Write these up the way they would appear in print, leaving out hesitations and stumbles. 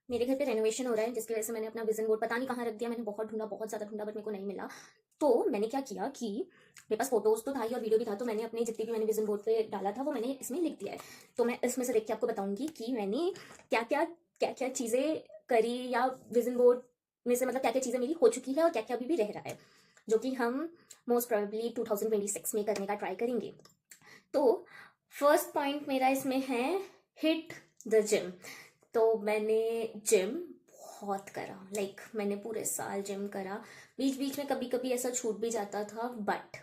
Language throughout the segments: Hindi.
मेरे घर पे रेनोवेशन हो रहा है जिसकी वजह से मैंने अपना विजन बोर्ड पता नहीं कहाँ रख दिया। मैंने बहुत ढूंढा, बहुत ज़्यादा ढूंढा, बट मेरे को नहीं मिला। तो मैंने क्या किया कि मेरे पास फोटोज तो था ही और वीडियो भी था, तो मैंने अपने जितनी भी मैंने विजन बोर्ड पे डाला था वो मैंने इसमें लिख दिया है। तो मैं इसमें से देख के आपको बताऊंगी कि मैंने क्या क्या चीज़ें करी, या विजन बोर्ड में से मतलब क्या क्या चीज़ें मेरी हो चुकी है और क्या क्या अभी भी रह रहा है, जो कि हम मोस्ट प्रोबेबली 2026 में करने का ट्राई करेंगे। तो फर्स्ट पॉइंट मेरा इसमें है हिट द जिम। तो मैंने जिम बहुत करा, मैंने पूरे साल जिम करा। बीच बीच में कभी कभी ऐसा छूट भी जाता था, बट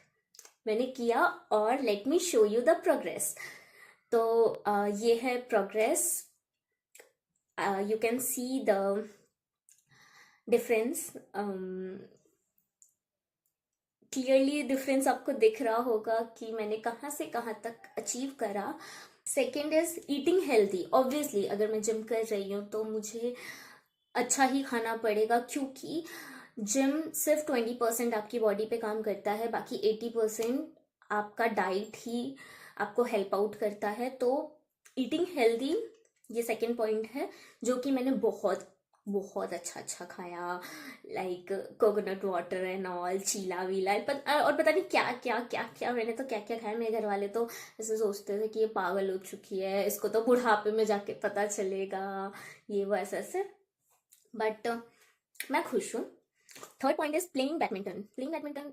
मैंने किया। और let me show you the progress. तो ये है progress. You can see the difference. Clearly difference आपको दिख रहा होगा कि मैंने कहाँ से कहाँ तक अचीव करा। Second is eating healthy. Obviously अगर मैं जिम कर रही हूँ तो मुझे अच्छा ही खाना पड़ेगा, क्योंकि जिम सिर्फ 20% आपकी बॉडी पे काम करता है, बाकी 80% आपका डाइट ही आपको हेल्प आउट करता है। तो ईटिंग हेल्दी, ये सेकंड पॉइंट है, जो कि मैंने बहुत बहुत अच्छा अच्छा खाया। कोकोनट वाटर एंड ऑल, चीला वीला, और पता नहीं क्या क्या क्या क्या मैंने तो क्या क्या खाया। मेरे घर वाले तो ऐसे सोचते थे कि ये पागल हो चुकी है, इसको तो बुढ़ापे में जाके पता चलेगा, ये वो ऐसे ऐसे। बट मैं खुश हूँ। Third point is playing badminton. Playing badminton,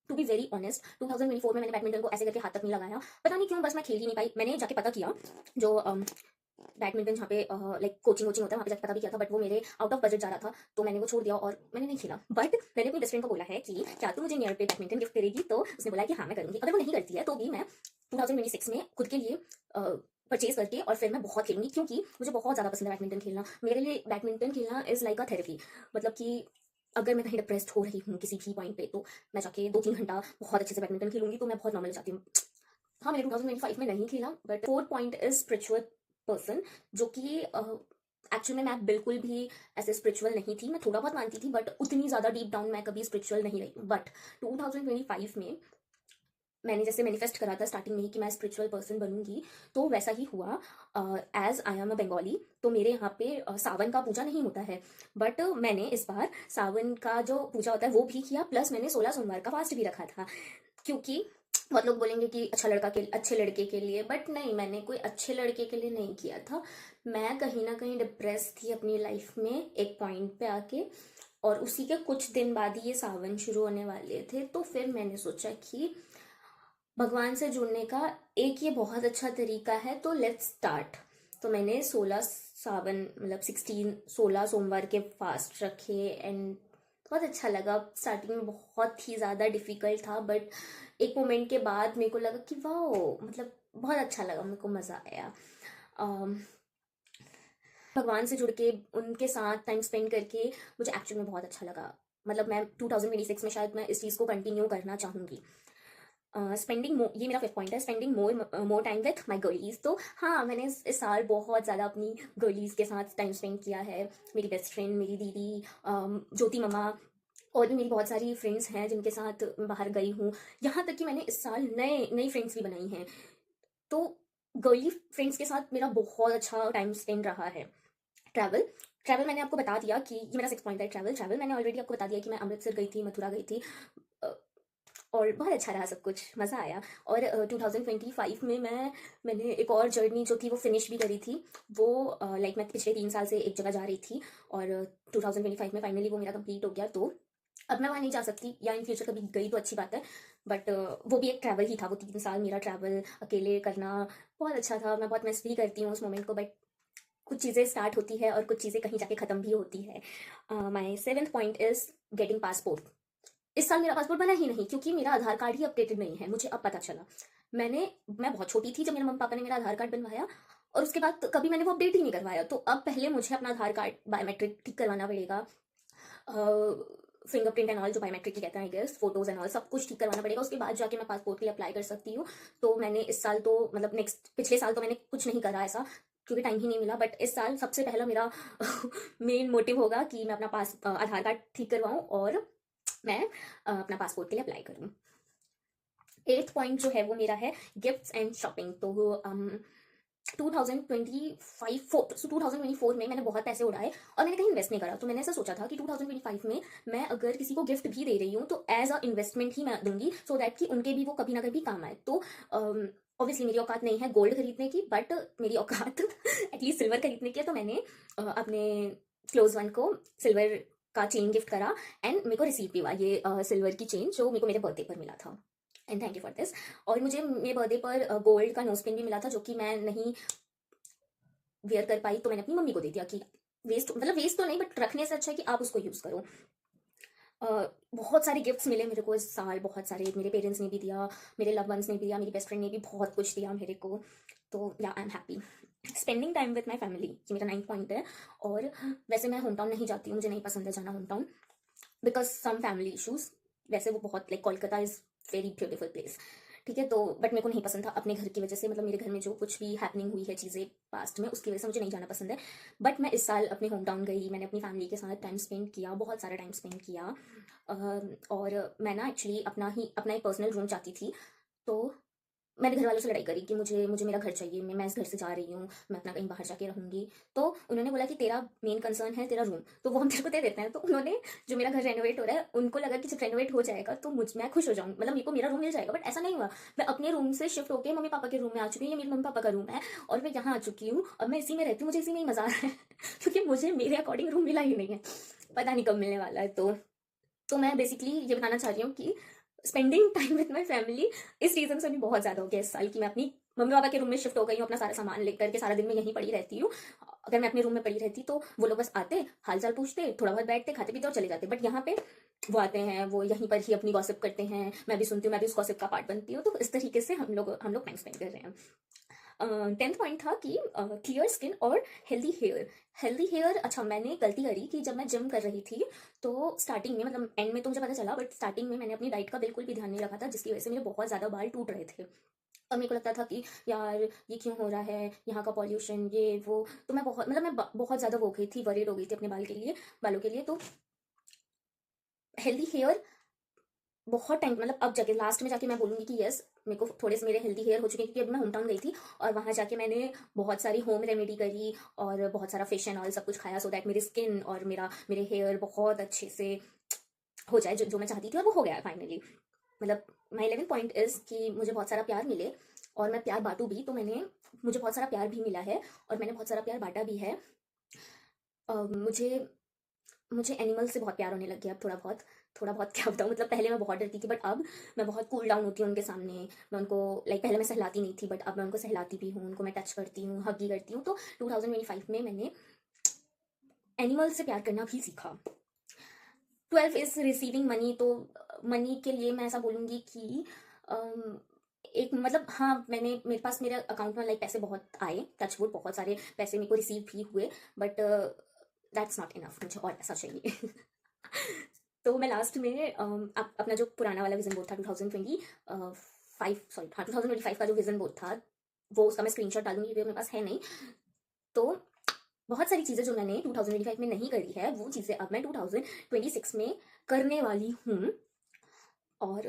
to be very honest, 2024 में मैंने बैडमिंटन को ऐसे करके हाथ तक नहीं लगाया। पता नहीं क्यों, बस मैं खेल ही नहीं पाई। मैंने जाके पता किया, जो बैडमिंटन जहाँ पे कोचिंग वोचिंग होता है वहाँ पे जाके पता भी किया था, बट वो मेरे आउट ऑफ बजट जा रहा था, तो मैंने वो छोड़ दिया और मैंने नहीं खेला। बट मैंने अपनी बेस्ट फ्रेंड को बोला है कि क्या तू मुझे नियर पे बैडमिंटन गिफ्ट करेगी, तो उसने बोला कि हाँ मैं करूंगी। अगर वो नहीं करती है तो भी मैं 2026 में खुद के लिए परचेज करके और फिर मैं बहुत खेलूंगी, क्योंकि मुझे बहुत ज़्यादा पसंद है बैडमिंटन खेलना। मेरे लिए बैडमिंटन खेलना इज़ लाइक अ थेरेपी। मतलब कि अगर मैं कहीं डिप्रेस्ड हो रही हूँ किसी भी पॉइंट पे, तो मैं जाके 2-3 घंटा बहुत अच्छे से बैडमिंटन खेलूंगी, तो मैं बहुत नॉर्मल जाती हूँ। हाँ, मैंने 2025 में नहीं खेला। But fourth point is spiritual person, जो कि एक्चुअल में मैं बिल्कुल भी ऐसे स्पिरिचुअल नहीं थी। मैं थोड़ा बहुत मानती थी, बट उतनी ज़्यादा डीप डाउन मैं कभी स्पिरिचुअल नहीं रही हूँ। बट 2025 में मैंने जैसे मैनिफेस्ट करा था स्टार्टिंग में ही कि मैं स्पिरिचुअल पर्सन बनूंगी, तो वैसा ही हुआ। As I am a Bengali, तो मेरे यहाँ पे सावन का पूजा नहीं होता है, बट मैंने इस बार सावन का जो पूजा होता है वो भी किया, प्लस मैंने 16 सोमवार का फास्ट भी रखा था। क्योंकि बहुत लोग बोलेंगे कि अच्छे लड़के के लिए, बट नहीं, मैंने कोई अच्छे लड़के के लिए नहीं किया था। मैं कहीं ना कहीं डिप्रेस थी अपनी लाइफ में एक पॉइंट पे आके, और उसी के कुछ दिन बाद ही ये सावन शुरू होने वाले थे। तो फिर मैंने सोचा कि भगवान से जुड़ने का एक ये बहुत अच्छा तरीका है, तो लेट्स स्टार्ट। तो मैंने 16 सावन, मतलब 16 सोमवार के फास्ट रखे, एंड बहुत अच्छा लगा। स्टार्टिंग में बहुत ही ज़्यादा डिफिकल्ट था, बट एक मोमेंट के बाद मेरे को लगा कि वाह, मतलब बहुत अच्छा लगा, मेरे को मज़ा आया। अम, भगवान से जुड़ के उनके साथ टाइम स्पेंड करके मुझे एक्चुअल में बहुत अच्छा लगा। मतलब मैं 2026 में शायद मैं इस चीज़ को कंटिन्यू करना चाहूँगी। स्पेंडिंग ये मेरा फिफ्थ पॉइंट है, spending more time with my girlies. तो हाँ, मैंने इस साल बहुत ज़्यादा अपनी गर्लीज के साथ टाइम स्पेंड किया है। मेरी बेस्ट फ्रेंड, मेरी दीदी, ज्योति ममा, और भी मेरी बहुत सारी फ्रेंड्स हैं जिनके साथ बाहर गई हूँ। यहाँ तक कि मैंने इस साल नए नई फ्रेंड्स भी बनाई हैं। तो गर्ली फ्रेंड्स के साथ मेरा बहुत अच्छा टाइम स्पेंड रहा है। ट्रैवल, ट्रैवल मैंने आपको बता दिया कि ये मेरा सिक्स पॉइंट है। ट्रैवल ट्रैवल मैंने ऑलरेडी आपको बता दिया कि मैं अमृतसर गई थी, मथुरा गई थी, और बहुत अच्छा रहा, सब कुछ मज़ा आया। और 2025 में मैंने एक और जर्नी जो थी वो फिनिश भी करी थी। वो मैं पिछले 3 साल से एक जगह जा रही थी, और 2025 में फाइनली वो मेरा कंप्लीट हो गया। तो अब मैं वहाँ नहीं जा सकती, या इन फ्यूचर कभी गई तो अच्छी बात है, बट वो भी एक ट्रैवल ही था। वो 3 साल मेरा ट्रैवल अकेले करना बहुत अच्छा था। मैं बहुत मिस भी करती हूँ उस मोमेंट को, बट कुछ चीज़ें स्टार्ट होती है और कुछ चीज़ें कहीं जाके ख़त्म भी होती है। My seventh point is getting passport. इस साल मेरा पासपोर्ट बना ही नहीं, क्योंकि मेरा आधार कार्ड ही अपडेटेड नहीं है। मुझे अब पता चला। मैं बहुत छोटी थी जब मेरे मम्मी पापा ने मेरा आधार कार्ड बनवाया, और उसके बाद कभी मैंने वो अपडेट ही नहीं करवाया। तो अब पहले मुझे अपना आधार कार्ड बायोमेट्रिक ठीक करवाना पड़ेगा। फिंगरप्रिंट एंड ऑल, जो बायोमेट्रिक ही कहते हैं I guess, photos and all सब कुछ ठीक करवाना पड़ेगा। उसके बाद जाके मैं पासपोर्ट के लिए अप्लाई कर सकती हूँ। तो मैंने इस साल तो मतलब नेक्स्ट पिछले साल तो मैंने कुछ नहीं करा ऐसा, क्योंकि टाइम ही नहीं मिला। बट इस साल सबसे पहला मेरा मेन मोटिव होगा कि मैं अपना आधार कार्ड ठीक करवाऊँ, और मैं अपना पासपोर्ट के लिए अप्लाई करूँ। एट्थ पॉइंट जो है वो मेरा है गिफ्ट्स एंड शॉपिंग। तो 2024 में मैंने बहुत पैसे उड़ाए और मैंने कहीं इन्वेस्ट नहीं करा। तो मैंने ऐसा सोचा था कि 2025 में मैं अगर किसी को गिफ्ट भी दे रही हूँ तो एज अ इन्वेस्टमेंट ही मैं दूंगी, सो दैट कि उनके भी वो कभी ना कभी काम आए। तो ऑब्वियसली मेरी औकात नहीं है गोल्ड खरीदने की, बट मेरी औकात एटलीस्ट सिल्वर खरीदने की है। तो मैंने अपने क्लोज वन को सिल्वर का चेन गिफ्ट करा एंड मेरे को रिसीव भी हुआ ये सिल्वर की चेन, जो मेरे को मेरे बर्थडे पर मिला था। And thank you for this. और मुझे मेरे बर्थडे पर गोल्ड का नोज पिन भी मिला था, जो कि मैं नहीं वेयर कर पाई, तो मैंने अपनी मम्मी को दे दिया कि वेस्ट, मतलब वेस्ट तो नहीं बट रखने से अच्छा है कि आप उसको यूज करो। बहुत सारे गिफ्ट्स मिले मेरे को इस साल, बहुत सारे। मेरे पेरेंट्स ने भी दिया, मेरे लव वंस ने भी दिया, मेरी बेस्ट फ्रेंड ने भी बहुत कुछ दिया मेरे को। तो या I am happy. Spending time with my family, ये मेरा 9 पॉइंट है। और वैसे मैं होम टाउन नहीं जाती हूँ, मुझे नहीं पसंद है जाना home town because some family issues. वैसे वो बहुत like Kolkata is very beautiful place, ठीक है, तो बट मेरे को नहीं पसंद था अपने घर की वजह से। मतलब मेरे घर में जो कुछ भी हैपनिंग हुई है चीज़ें पास्ट में, उसकी वजह से मुझे नहीं जाना पसंद है। बट मैं इस साल अपने होम टाउन गई, मैंने अपनी फैमिली के साथ टाइम स्पेंड किया, बहुत सारा टाइम स्पेंड किया। और मैं ना एक्चुअली अपना एक पर्सनल रूम चाहती थी। तो मैंने घर वालों से लड़ाई करी कि मुझे मुझे मेरा घर चाहिए, मैं इस घर से जा रही हूँ, मैं अपना कहीं बाहर जाके रहूंगी। तो उन्होंने बोला कि तेरा मेन कंसर्न है तेरा रूम, तो वो हम तेरे को दे देते हैं। तो उन्होंने, जो मेरा घर रेनोवेट हो रहा है, उनको लगा कि जब रेनोवेट हो जाएगा तो मैं खुश हो जाऊंगी, मतलब मेरे को मेरा रूम मिल जाएगा। बट ऐसा नहीं हुआ। मैं अपने रूम से शिफ्ट होकर मम्मी पापा के रूम में आ चुकी हूँ। ये मेरे मम्मी पापा का रूम है और मैं यहाँ आ चुकी हूँ। अब मैं इसी में रहती हूँ, मुझे इसी में ही मजा आ रहा है क्योंकि मुझे मेरे अकॉर्डिंग रूम मिला ही नहीं है, पता नहीं कब मिलने वाला है। तो मैं बेसिकली ये बताना चाह रही हूँ कि spending time with my family इस रीजन से भी बहुत ज्यादा हो गया इस साल, कि मैं अपनी मम्मी पापा के रूम में शिफ्ट हो गई हूँ, अपना सारा सामान लेकर के सारा दिन में यहीं पड़ी रहती हूँ। अगर मैं अपने रूम में पड़ी रहती तो वो लोग बस आते, हालचाल पूछते, थोड़ा बहुत बैठते, खाते पीते और चले जाते। बट यहाँ पे वो आते हैं, वो यहीं पर ही अपनी गॉसिप करते हैं, मैं भी सुनती हूँ, मैं भी उस गॉसिप का पार्ट बनती हूँ। तो इस तरीके से हम लोग टाइम स्पेंड कर रहे हैं। 10th पॉइंट था कि क्लियर स्किन और हेल्दी हेयर। हेल्दी हेयर, अच्छा मैंने गलती करी कि जब मैं जिम कर रही थी तो स्टार्टिंग में, मतलब एंड में तो मुझे पता चला, बट स्टार्टिंग में मैंने अपनी डाइट का बिल्कुल भी ध्यान नहीं रखा था, जिसकी वजह से मेरे बहुत ज़्यादा बाल टूट रहे थे। और मेरे को लगता था कि यार ये क्यों हो रहा है, यहाँ का पॉल्यूशन, ये वो। तो मैं बहुत, मतलब मैं बहुत ज़्यादा वो गई थी, वरीड हो गई थी अपने बालों के लिए। तो हेल्दी हेयर बहुत टाइम, मतलब अब जाके लास्ट में जाके मैं बोलूंगी कि यस, मेरे को थोड़े से मेरे हेल्दी हेयर हो चुके हैं, क्योंकि अभी मैं होम टाउन गई थी और वहां जाके मैंने बहुत सारी होम रेमेडी करी और बहुत सारा फेस एंड ऑयल सब कुछ खाया, सो दैट मेरी स्किन और मेरे हेयर बहुत अच्छे से हो जाए, जो मैं चाहती थी, और वो हो गया फाइनली। मतलब माई 11 पॉइंट इज कि मुझे बहुत सारा प्यार मिले और मैं प्यार बांटू भी। तो मुझे बहुत सारा प्यार भी मिला है और मैंने बहुत सारा प्यार बांटा भी है। मुझे मुझे एनिमल से बहुत प्यार होने लग गया अब, थोड़ा बहुत क्या बताऊँ। मतलब पहले मैं बहुत डरती थी, बट अब मैं बहुत कूल डाउन होती हूँ उनके सामने। मैं उनको लाइक पहले मैं सहलाती नहीं थी, बट अब मैं उनको सहलाती भी हूँ, उनको मैं टच करती हूँ, हगी करती हूँ। तो 2025 में मैंने एनिमल से प्यार करना भी सीखा। 12 इज रिसीविंग मनी। तो मनी के लिए मैं ऐसा बोलूँगी कि अम, एक, मतलब हाँ, मेरे पास मेरे अकाउंट में लाइक पैसे बहुत आए, टचवुड, बहुत सारे पैसे मेरे को रिसीव भी हुए, बट दैट्स नॉट इनफ, मुझे और पैसा चाहिए तो मैं लास्ट में अपना जो पुराना वाला विजन बोर्ड था 2025, सॉरी हाँ 2025 का जो विजन बोर्ड था, वो उसका मैं स्क्रीनशॉट डालूंगी, क्योंकि मेरे पास है नहीं। तो बहुत सारी चीज़ें जो मैंने 2025 में नहीं करी है, वो चीज़ें अब मैं 2026 में करने वाली हूँ। और